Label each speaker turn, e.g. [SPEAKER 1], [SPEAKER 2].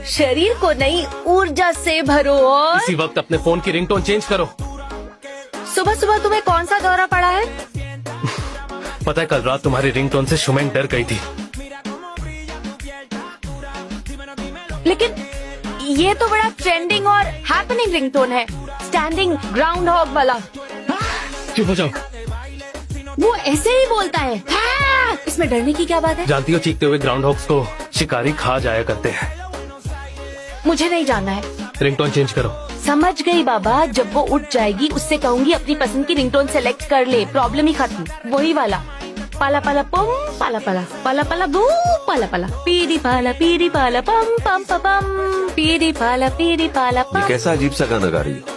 [SPEAKER 1] शरीर को नई ऊर्जा से भरो और
[SPEAKER 2] इसी वक्त अपने फोन की रिंगटोन चेंज करो।
[SPEAKER 1] सुबह सुबह तुम्हें कौन सा दौरा पड़ा है?
[SPEAKER 2] पता है कल रात तुम्हारी रिंगटोन से शुमैन डर गई थी।
[SPEAKER 1] लेकिन ये तो बड़ा ट्रेंडिंग और हैपनिंग रिंगटोन है, स्टैंडिंग ग्राउंड हॉग वाला।
[SPEAKER 2] चुप हो जाओ।
[SPEAKER 1] वो ऐसे ही बोलता है। हाँ! इसमें डरने की क्या बात है?
[SPEAKER 2] जानती हो चीखते हुए ग्राउंड हॉग्स को शिकारी खा जाया करते हैं।
[SPEAKER 1] मुझे नहीं जानना है।
[SPEAKER 2] रिंगटोन चेंज करो।
[SPEAKER 1] समझ गई बाबा, जब वो उठ जाएगी उससे कहूंगी अपनी पसंद की रिंगटोन सेलेक्ट कर ले, प्रॉब्लम ही खत्म। वही वाला पाला पाला पम पाला पाला पाला पाला बू पाला पाला पीरी पाला पम पम पम पीरी पाला पम।
[SPEAKER 3] ये कैसा अजीब सा गाना गा रही हो?